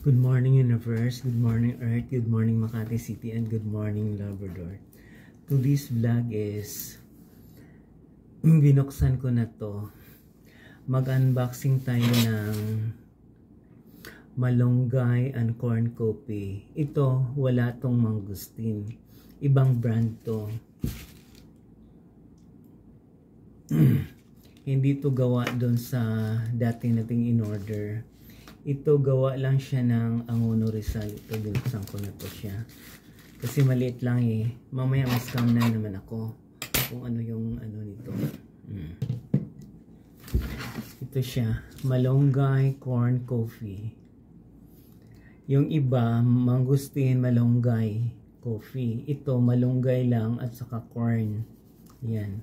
Good morning Universe, good morning Earth, good morning Makati City, and good morning Labrador. Today's vlog is binuksan ko na to. Mag-unboxing tayo ng malunggay and corn coffee. Ito, wala tong mangustin. Ibang brand to. Hindi to gawa doon sa dati nating in-order. Ito gawa lang siya ng Angono Rizal. Ito binuksan ko na to siya. Kasi maliit lang eh. Mamaya mas scam na naman ako kung ano yung ano nito. Ito siya. Malunggay corn coffee. Yung iba, mangustin, malunggay, coffee. Ito, malunggay lang at saka corn. Yan.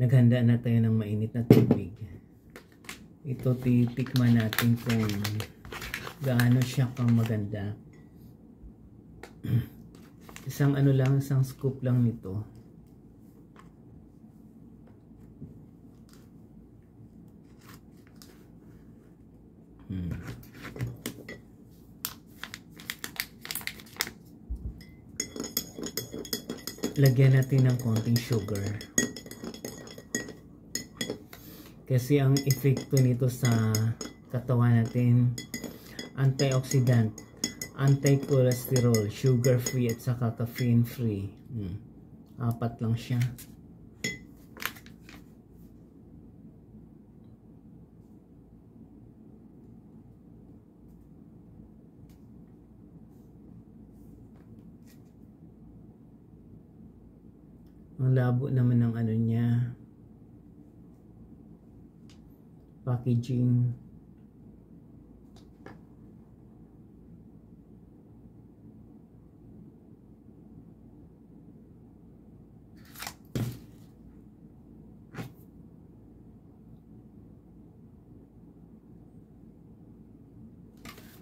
Naghanda na tayo ng mainit na tubig. Ito, titikman natin kung gaano siya pang maganda. Isang ano lang, isang scoop lang nito. Lagyan natin ng konting sugar. Kasi ang epekto nito sa katawan natin, antioxidant, anti-cholesterol, sugar-free at saka caffeine-free. 4 lang siya. Ang labo naman ng ano niya. Packaging.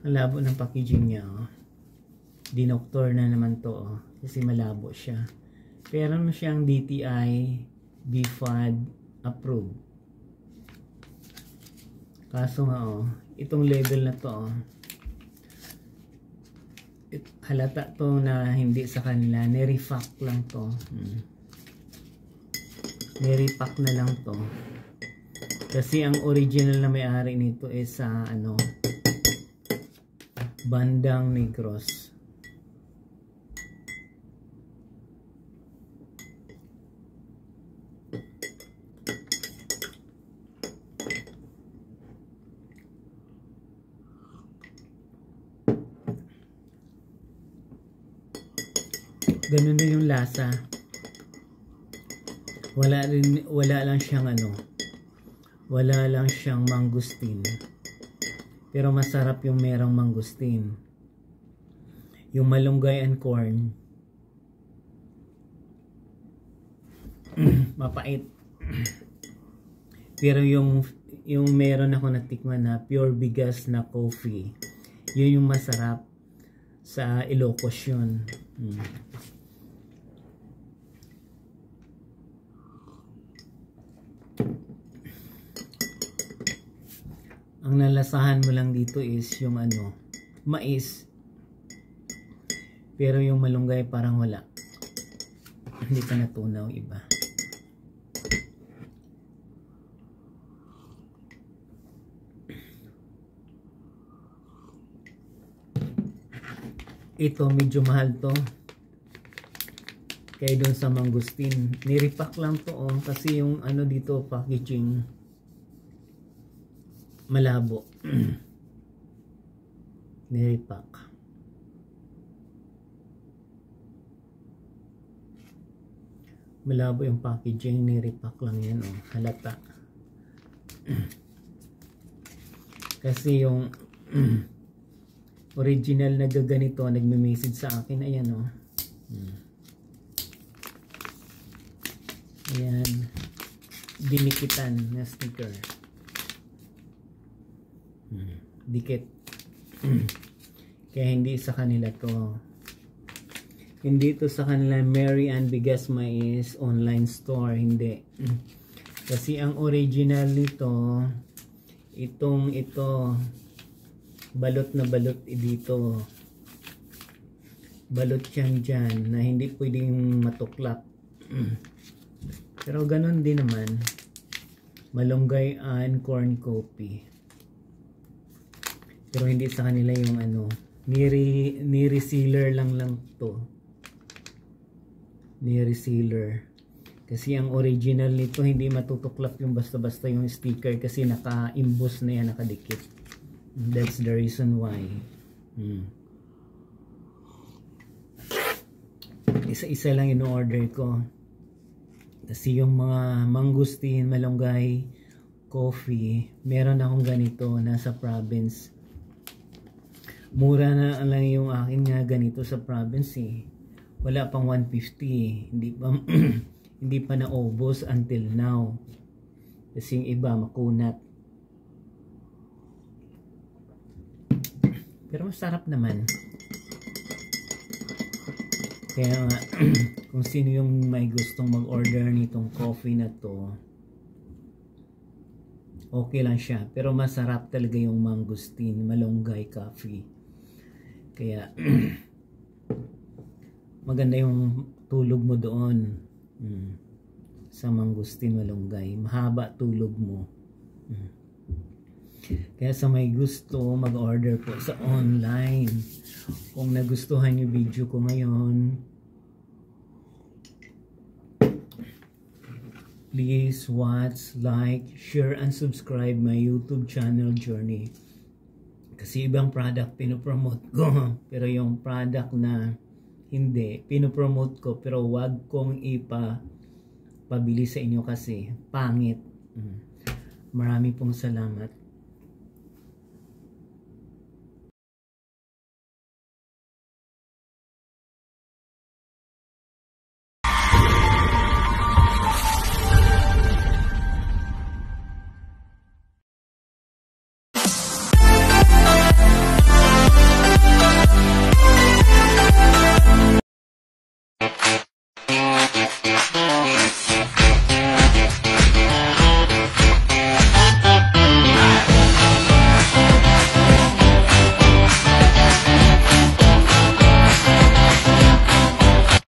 Ang labo ng packaging niya. Dinoktor na naman to. Kasi malabo siya. Pero ano siyang DTI BFAD approved. Kaso nga itong level na to halata to na hindi sa kanila, nirepack lang to. Nirepack na lang to. Kasi ang original na may-ari nito is sa Bandang Negros. Ganun din yung lasa. Wala lang siyang wala lang siyang mangustin. Pero masarap yung merong mangustin. Yung malunggay and corn. Mapait. Pero yung meron ako natikman na pure bigas na coffee. Yun yung masarap. Sa Ilocos yun. Ang nalasahan mo lang dito is yung mais. Pero yung malunggay parang wala. Hindi pa natunaw iba. Ito medyo mahal to. Kaya doon sa mangustin. Nirepack lang to kasi yung dito packaging malabo. Nirepack. Malabo yung packaging, nirepack lang yan halata. Kasi yung original na gaganito nagme-message sa akin, ayan ayan, dinikitan na sticker. Dikit. Kaya hindi sa kanila to. Hindi to sa kanila Mary Ann Bigas Mais online store, hindi. Kasi ang original nito Ito, balot na balot dito. Balot yan dyan na hindi pwedeng matuklap. Pero ganun din naman. Malunggay and corn coffee. Pero hindi sa kanila yung ano. Ni-resealer lang to. Ni-resealer. Kasi ang original nito hindi matutuklap yung basta-basta yung sticker kasi naka-imbos na yan, nakadikit. That's the reason why. Isa-isa lang in-order ko. Kasi yung mga mangustin, malunggay, coffee, meron akong ganito nasa province. Mura na lang yung akin nga ganito sa province eh. Wala pang 150 eh. Hindi pa naubos until now. Kasi yung iba makunat. Pero masarap naman. Kaya nga, kung sino yung may gustong mag-order nitong coffee na to, okay lang siya. Pero masarap talaga yung mangustin, malunggay coffee. Kaya, maganda yung tulog mo doon. Sa mangustin, malunggay. Mahaba tulog mo. Kaya sa may gusto, mag-order po sa online. Kung nagustuhan yung video ko ngayon, please watch, like, share, and subscribe my YouTube channel Journey. Kasi ibang product pinopromote ko. Pero yung product na hindi, pinopromote ko. Pero wag kong pabili sa inyo kasi pangit. Marami pong salamat.